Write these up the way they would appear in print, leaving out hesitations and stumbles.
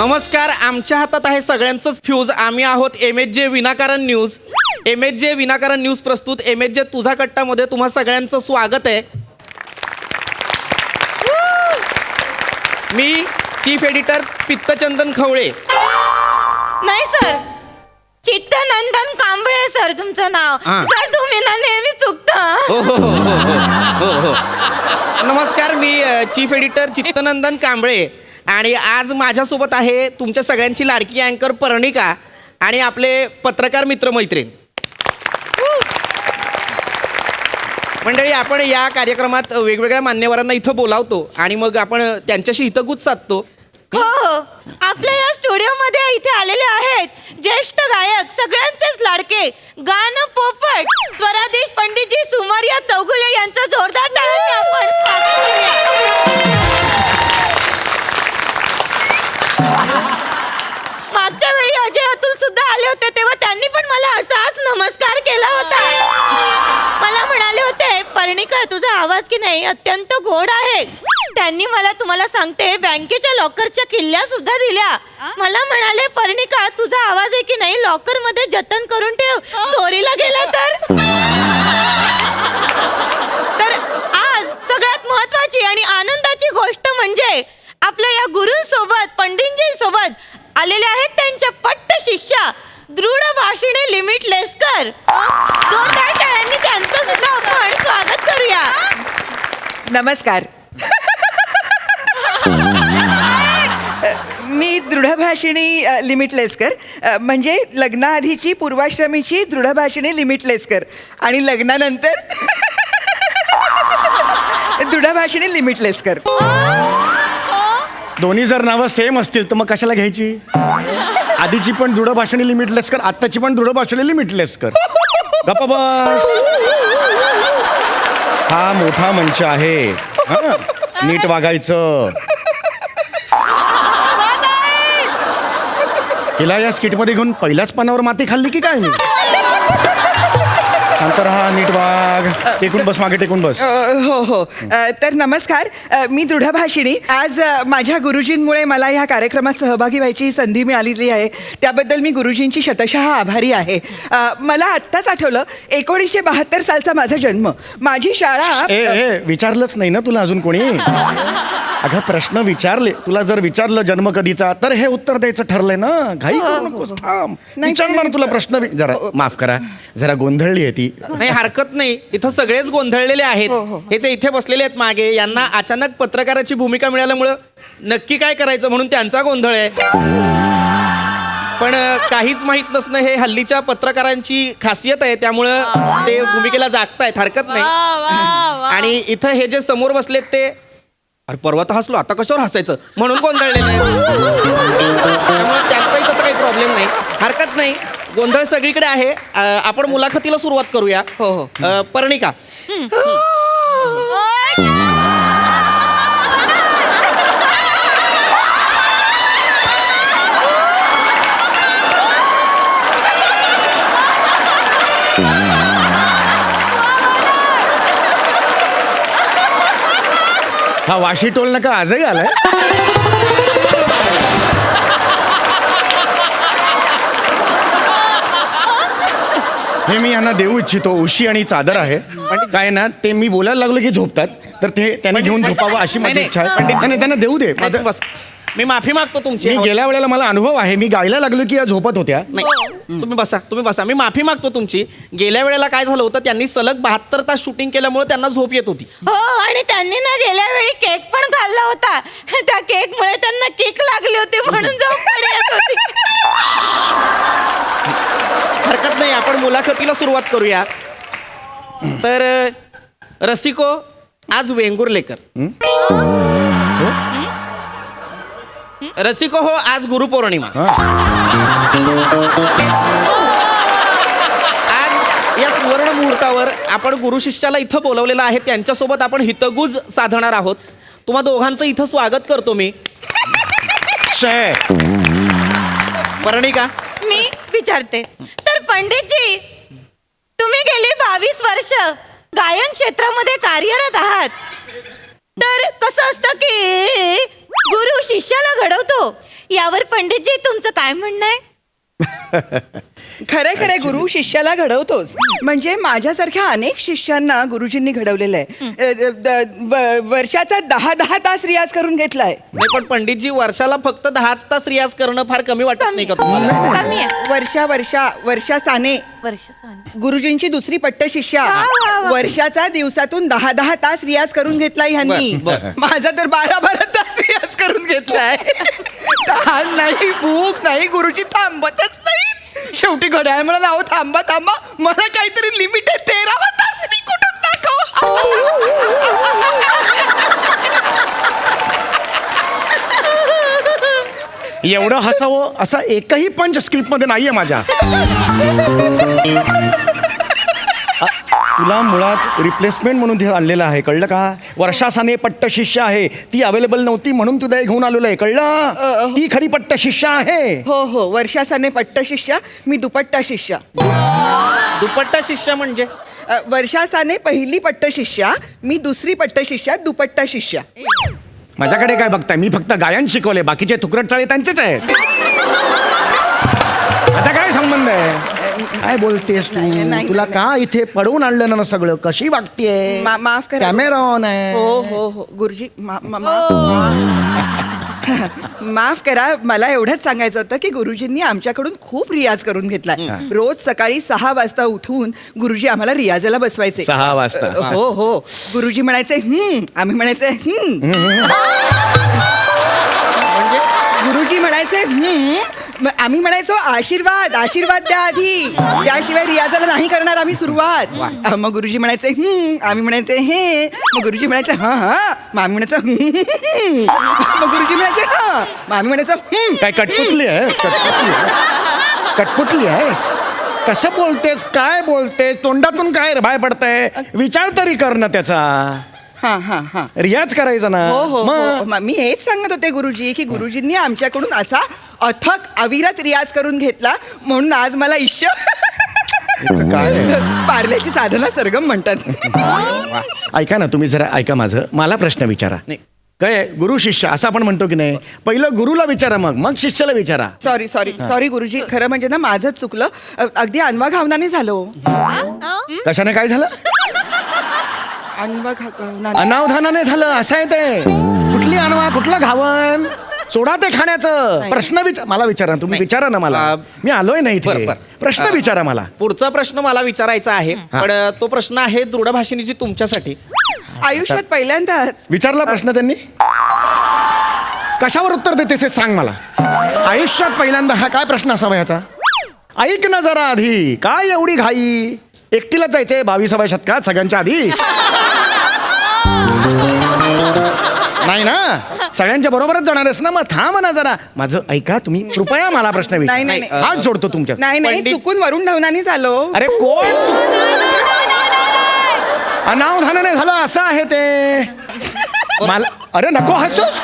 नमस्कार. आमच्या हातात आहे सगळ्यांचंच फ्यूज. आम्ही आहोत MHJ विनाकारण न्यूज. MHJ विनाकारण न्यूज प्रस्तुत MHJ तुझा कट्टामध्ये तुम्हा सगळ्यांचं स्वागत आहे. मी चीफ एडिटर पित्तचंदन खवळे. नाही सर, चित्तनंदन कांबळे सर तुमचं नाव. सर तुम्ही ना नेहमी चुकता. हो. नमस्कार, मी चीफ एडिटर चित्तनंदन कांबळे आणि आज माझ्यासोबत आहे तुमच्या सगळ्यांची लाडकी अँकर पर्णिका आणि आपले पत्रकार मित्रमैत्रीण मंडळी. आपण या कार्यक्रमात वेगवेगळ्या मान्यवरांना इथं बोलावतो आणि मग आपण त्यांच्याशी हितगुज साधतो. हो, आपल्या या स्टुडिओमध्ये इथे आलेले आहेत ज्येष्ठ गायक, सगळ्यांचेच लाडके, गाणं पोफट स्वराधीश पंडितजी सुमारिया चौगुले यांचं जोरदार टाळ्यांनी आपण स्वागत करूया. मागच्या वेळी अजय अतुल सुद्धा आले होते, तेव्हा त्यांनी पण मला असाच नमस्कार केला होता. मला म्हणाले होते, पर्णिका तुझा आवाज की नाही अत्यंत गोड आहे. त्यांनी मला तुम्हाला सांगते बँकेच्या लॉकरच्या किल्ल्या सुद्धा दिल्या. मला म्हणाले, पर्णिका तुझा आवाज आहे की नाही लॉकर मध्ये जतन करून ठेव, चोरीला गेला तर आज सगळ्यात महत्वाची आणि आनंदाची गोष्ट म्हणजे आपल्या या गुरूंसोबत, पंडितजींसोबत आलेले आहेत त्यांच्या पट्ट शिष्या दृढ भाषिणे लिमिटलेसकर. जोरदार टाळ्यांनी त्यांचं सुद्धा आपण स्वागत करूया. नमस्कार. मी दृढभाषिणी लिमिटलेसकर, म्हणजे लग्नाआधीची पूर्वाश्रमीची दृढभाषिणी लिमिटलेसकर आणि लग्नानंतर दृढभाषिणी लिमिटलेसकर. दोन्ही जर नावं सेम असतील तर मग कशाला घ्यायची? आधीची पण दृढभाषिणी लिमिटलेसकर, आत्ताची पण दृढभाषिणी लिमिटलेसकर. गप्पा बस. हा मोठा मंच आहे, नीट वागायचं. हिला या स्किटमध्ये घेऊन पहिल्याच पानावर माती खाल्ली की काय? शांत राहा, नीट वाग. टेकून बस, मागे टेकून बस. हो. तर नमस्कार, मी दृढभाषिणी. आज माझ्या गुरुजींमुळे मला ह्या कार्यक्रमात सहभागी व्हायची संधी मिळालेली आहे. त्याबद्दल मी गुरुजींची शतशः आभारी आहे. मला आत्ताच आठवलं 1972 सालचा माझा जन्म. माझी शाळा विचारलंच नाही ना तुला अजून कोणी? अगं प्रश्न विचारले. तुला जर विचारलं जन्म कधीचा तर हे उत्तर द्यायचं ठरलंय ना. घाई करू नकोस, थांब. विचारणार तुला प्रश्न. जरा माफ करा, जरा गोंधळली आहे ती. नाही, हरकत नाही. इथं सगळेच गोंधळलेले आहेत. हे जे इथे बसलेले आहेत मागे, यांना अचानक पत्रकाराची भूमिका मिळाल्यामुळं नक्की काय करायचं म्हणून त्यांचा गोंधळ आहे. पण काहीच माहित नसणं हे हल्लीच्या पत्रकारांची खासियत आहे, त्यामुळं ते भूमिकेला जागतायत. हरकत नाही. आणि इथं हे जे समोर बसलेत ते, अरे परवा तर हसलो, आता कशावर हसायचं म्हणून गोंधळलेलं आहे. त्यामुळे त्यांचाही तसं काही प्रॉब्लेम नाही. हरकत नाही, गोंधळ सगळीकडे आहे. आपण मुलाखतीला सुरुवात करूया. हो. पर्णिका, हा वाशी टोल नका आजही आलाय. हे मी यांना देऊ इच्छितो. उशी आणि चादर आहे. काय ना, ते मी बोलायला लागलो की झोपतात, तर ते त्यांना घेऊन झोपावं अशी माझी इच्छा आहे. त्यांना देऊ दे. माझं बस, मी माफी मागतो तुमची. मी गेल्या वेळेला मला अनुभव आहे. मी गायला लागलो की या झोपत होत्या. नाही, तुम्ही बसा. मी माफी मागतो तुमची. गेल्या वेळेला काय झालं होतं, त्यांनी सलग 72 तास शूटिंग केल्यामुळे त्यांना झोप येत होती. हो, आणि त्यांनी ना गेल्या वेळी केक पण खाल्ला होता. त्या केक मुळे त्यांना किक लागली होती म्हणून झोप पण येत होती. हरकत नाही, आपण मुलाखतीला सुरुवात करूया. तर रसिको, आज वेंगुर्लेकर. रसिको हो, आज गुरुपौर्णिमा. आज या सुवर्ण मुहूर्तावर आपण गुरु शिष्याला इथं बोलवलेलं आहे. त्यांच्यासोबत आपण हितगुज साधणार आहोत. तुम्हा दोघांचं इथं स्वागत करतो मी. पर्णिका, मी विचारते, तर पंडितजी तुम्ही गेली 22 वर्ष गायन क्षेत्रामध्ये कार्यरत आहात. तर कसं असतं की गुरु शिष्याला घडवतो यावर पंडितजी तुमचं काय म्हणणं आहे? खरंय खरंय, गुरु शिष्याला घडवतोच. म्हणजे माझ्यासारख्या अनेक शिष्यांना गुरुजींनी घडवलेलं आहे. वर्षाचा 10 तास रियाज करून घेतलाय. नाही पण पंडितजी, वर्षाला फक्त 10 तास रियाज करणं फार कमी वाटत नाही का तुम्हाला? कमी आहे. वर्षा साने वर्ष साने. गुरुजींची दुसरी पट्ट शिष्या. वा, वा, वा. वर्षाचा दिवसातून 10 तास रियाज करून घेतलाय ह्यांनी. बर, बर. माझा तर 12 तास रियाज करून घेतलाय. तहान नाही, भूक नाही, गुरुजी थांबतच नाही. शेवटी घड्याळ मला नाव थांबा थांबा, मला काहीतरी लिमिट आहे. 13वा तास मी कुठून एवढं हसावं असं एकही पंच स्क्रिप्ट मध्ये नाहीये माझ्या. तुला मुळात रिप्लेसमेंट म्हणून ते आणलेलं आहे, कळलं का? वर्षा साने पट्ट शिष्य आहे, ती अवेलेबल नव्हती म्हणून तुला हे घेऊन आलेलो आहे, कळलं? ती खरी पट्ट शिष्य आहे. हो, वर्षा साने पट्ट शिष्या, मी दुपट्टा शिष्या. दुपट्टा शिष्य म्हणजे? वर्षा साने पहिली पट्ट शिष्या, मी दुसरी पट्ट शिष्या, दुपट्टा शिष्या. माझ्याकडे काय बघताय? मी फक्त गायन शिकवले, बाकीचे तुकडट चाळे त्यांचेच आहेत. आता काय संबंध आहे? काय बोलतेस तू? नाही. तुला का इथे पडवून आणलं ना सगळं? कशी वागतेय? माफ करा. कॅमेरा ऑन आहे. हो गुरुजी, माफ करा. मला एवढंच सांगायचं होतं की गुरुजींनी आमच्याकडून खूप रियाज करून घेतलाय. रोज सकाळी 6 वाजता उठून गुरुजी आम्हाला रियाजाला बसवायचे. 6 वाजता? हो. गुरुजी म्हणायचे आम्ही म्हणायचे गुरुजी म्हणायचे आम्ही म्हणायचो आशीर्वाद द्या आधी, त्याशिवाय रियाजाला नाही करणार आम्ही सुरुवात. मग गुरुजी म्हणायचे आम्ही म्हणायचे हे, मग गुरुजी म्हणायचे हा, मग आम्ही म्हणायचं मग गुरुजी म्हणायचे हा, मग आम्ही म्हणायचं काय कटपुतली आहेस? कटपुतली आहेस? कसं बोलतेस? काय बोलतेस? तोंडातून काय बाहेर पडतंय? विचार तरी कर ना त्याचा. हा. रियाज करायचा ना. हो. मग मी हेच सांगत होते गुरुजी की गुरुजींनी आमच्याकडून असा अथक अविरत रियाज करून घेतला म्हणून आज मला याचं काय आहे? पार्ल्याची साधना सरगम म्हणतात. ऐका ना, तुम्ही जरा ऐका माझं. मला प्रश्न विचारा. नाही. काय गुरु शिष्य असं आपण म्हणतो की नाही? पहिलं गुरुला विचारा, मग शिष्याला विचारा. सॉरी गुरुजी, खरं म्हणजे ना माझंच चुकलं. अगदी अनवा घावनाने झालो. कशाने काय झालं? अनवा घावनाने. अनावधानाने झालं असं आहे ते. कुठली अनवा, कुठलं घावन? सोडा ते खाण्याचं. प्रश्न मला विचारा. तुम्ही विचारा ना मला. मी आलोय नाही इथे. बरं. प्रश्न विचारा मला. पुढचा प्रश्न मला विचारायचा आहे, पण तो प्रश्न आहे दृढ भाषिणीची तुमच्यासाठी. आयुष्यात पहिल्यांदाच विचारला प्रश्न त्यांनी. कशावर उत्तर देतेस हे सांग मला. आयुष्यात पहिल्यांदा हा काय प्रश्न असावा ह्याचा? ऐक ना जरा आधी, काय एवढी घाई? एकटीलाच जायचंय 22व्या शतकात सगळ्यांच्या आधी? नाही ना, सगळ्यांच्या बरोबरच जाणार आहेस ना? मग थांब ना जरा. माझं ऐका तुम्ही, कृपया मला प्रश्न विचारा. नाही. हात जोडतो तुमच्या. नाही चुकून वरून धावनाने झालो. अरे कोण अनावधानाने झालं असं आहे ते. मला अरे नको हसूस.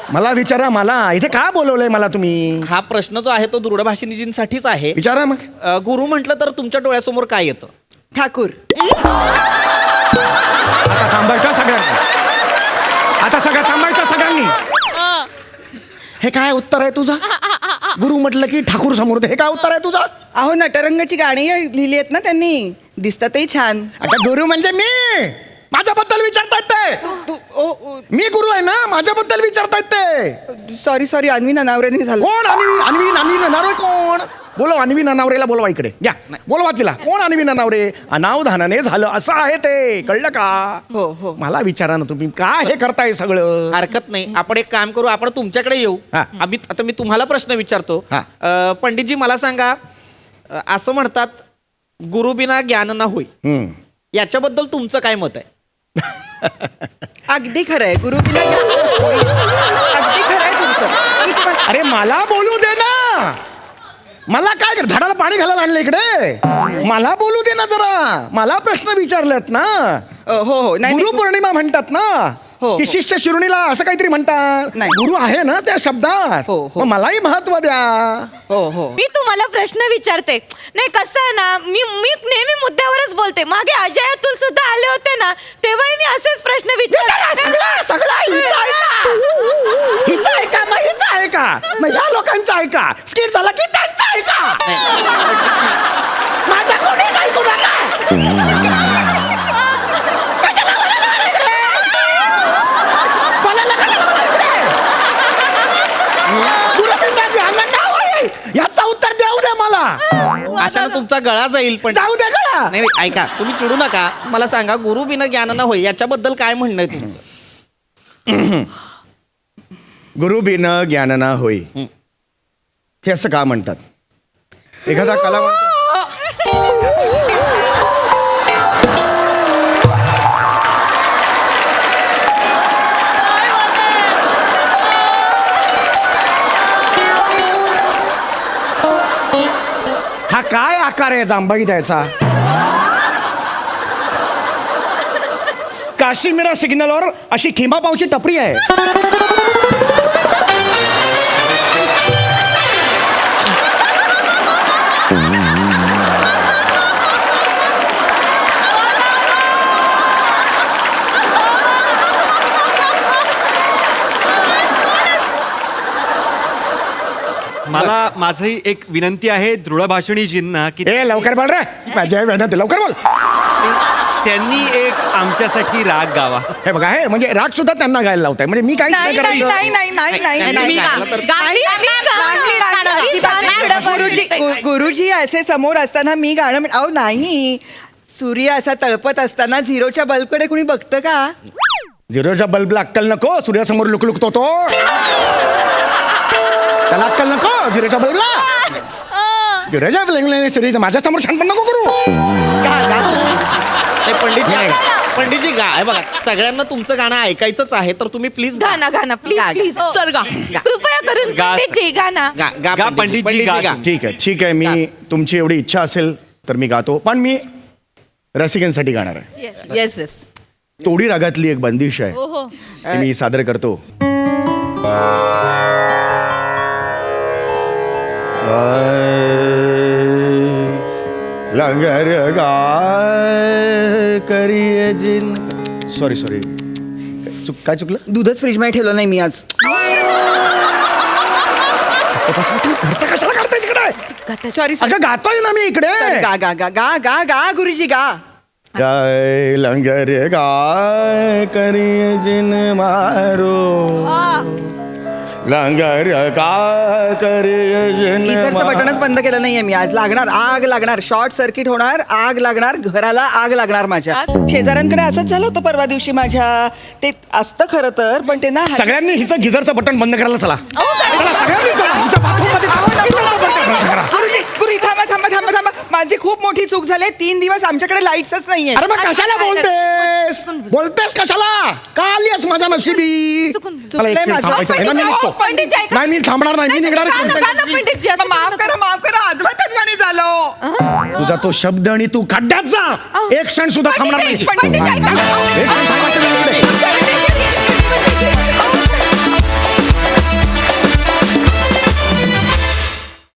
मला विचारा. मला इथे का बोलवलंय मला तुम्ही? हा प्रश्न जो आहे तो दृढ भाषिणीजींसाठीच आहे. विचारा मग. गुरु म्हटलं तर तुमच्या डोळ्यासमोर काय येतं? ठाकूर. आता थांबायचं सगळ्यांनी. आता सगळं थांबायचं सगळ्यांनी. हे काय उत्तर आहे तुझं? गुरु म्हटलं की ठाकूर समोर. हे काय उत्तर आहे तुझं? अहो नटरंगाची गाणी लिहिली आहेत ना त्यांनी, दिसतातही छान. आता गुरु म्हणजे मी. माझ्याबद्दल विचारतायत ते. मी गुरु आहे ना, माझ्याबद्दल विचारतायत ते. सॉरी अन्वी ननावरेने झालं. कोण अन्वी ननावरे? कोण? बोलव अन्वी ननावरेला, बोलवा इकडे. या बोलवा तिला. कोण अन्वी ननावरे? अनावधानाने झालं असं आहे ते, कळलं का? हो. मला विचारा ना तुम्ही, काय हे करताय सगळं? हरकत नाही, आपण एक काम करू, आपण तुमच्याकडे येऊ. हा. आता मी तुम्हाला प्रश्न विचारतो. हा. पंडितजी मला सांगा, असं म्हणतात गुरुबिना ज्ञान ना होई, याच्याबद्दल तुमचं काय मत आहे? अगदी खरंय. गुरु बिना अगदी खरंय तुमचं. अरे मला बोलू दे ना. मला काय झाडाला पाणी घालायला आणलं इकडे? मला बोलू दे ना जरा. मला प्रश्न विचारलेत ना. हो नाही गुरुपौर्णिमा म्हणतात ना, हो. की शिष्य शिरुणीला असं काहीतरी म्हणतात. नाही. गुरु आहे ना त्या शब्दात. हो. मग मलाही महत्व द्या. हो. मी तुम्हाला प्रश्न विचारते. नाही कसं आहे ना, मी नेहमी मुद्द्यावरच बोलते. मागे अजय अतुल सुद्धा आले होते ना, तेव्हाही मी असेच प्रश्न विचारते. सगळं मग ह्या लोकांचं ऐका, स्किट झाला की त्यांचं ऐका. माझा कोणीच ऐकू नका. कशाला बोलायला इकडे? बोलायला कशाला बोलायला इकडे? गुरुजींना ध्यानात नाव आहे. याचं उत्तर देऊ दे मला. अशानं तुमचा गळा जाईल. पण जाऊ दे गळा. नाही नाही, ऐका, तुम्ही चिडू नका. मला सांगा, गुरु बिना ज्ञान न होय याच्याबद्दल काय म्हणणं आहे तुमचं? गुरु बिन ज्ञान ना होई, हे असं का म्हणतात? एखादा कलावंत हा काय आकार आहे जांभई द्यायचा? काश्मीरा सिग्नलवर अशी खिंबापावची टपरी आहे. मला माझी एक विनंती आहे दृढभाषिणीजींना की ए लवकर बोल रे, माझ्या वेळात लवकर बोल. त्यांनी एक आमच्यासाठी राग गावा. हे बघा, हे म्हणजे राग सुद्धा त्यांना गायला लावताय. म्हणजे मी काही नाही नाही नाही नाही नाही नाही नाही, नाही. गुरुजी असे समोर असताना मी गाणं अहो नाही. सूर्य असा तळपत असताना झिरोच्या बल्बकडे कुणी बघतं का? झिरोच्या बल्बला अक्कल नको, सूर्यासमोर लुकलुकतो तो. त्याला अक्कल नको झिरोच्या बल्बला. झिरोच्या बल्बला माझ्या समोर छानपण नको करू. पंडितजी गा, हे बघा, सगळ्यांना तुमचं गाणं ऐकायचंच आहे, तर तुम्ही प्लीज गाणं गाणं प्लीज प्लीज चल गा कृपया करून गा. पंडितजी गाणं. गा, पंडितजी, गा. ठीक आहे मी तुमची एवढी इच्छा असेल तर मी गातो, पण मी रसिकांसाठी गाणार आहे. Yes yes. तोडी रागातली एक बंदिश आहे, ती मी सादर करतो. लंगर गाय करिये जिन. सॉरी काय चुकलं? दूधच फ्रीज मध्ये ठेवलं नाही मी आज. घरचा कशाला काढताय तिकडे? सॉरी अगं गातोय ना मी इकडे. गा गा गा गा गा गा गुरुजी गा. गाय लंगर गाय करिये जिन मारो, लंगर गाय करिये जिन गीझरचं बटनच बंद केलं नाहीये मी आज. लागणार, आग लागणार, शॉर्ट सर्किट होणार, आग लागणार, घराला आग लागणार माझ्या. शेजाऱ्यांकडे असंच झालं होतं परवा दिवशी माझ्या. ते असतं खरं तर, पण ते ना सगळ्यांनी हिचं गिझरचं बटन बंद करायला चला. चला, सगळ्यांनी चला. हिच्या बाथरूममध्ये चला. गुरुजी गुरुजी थांबा थांबा थांबा थांबा. माझी खूप मोठी चूक झाली. 3 दिवस आमच्याकडे लाईट्सच नाहीये. अरे मग कशाला बोलतेस कशाला? का आलीस माझ्या नशिबी? मला एक मिनिट थांबायचं आहे ना, मी निघतो. पंडितजी ऐका. नाही मी थांबणार नाही, मी निघणार आहे. पंडितजी असं माफ करा अद्वैतच म्हणे झालो. तुझा तो शब्द आणि तू खड्ड्यात जा. एक क्षण सुद्धा थांबणार नाही. पंडितजी ऐका. एक क्षण थांबायचं नाही.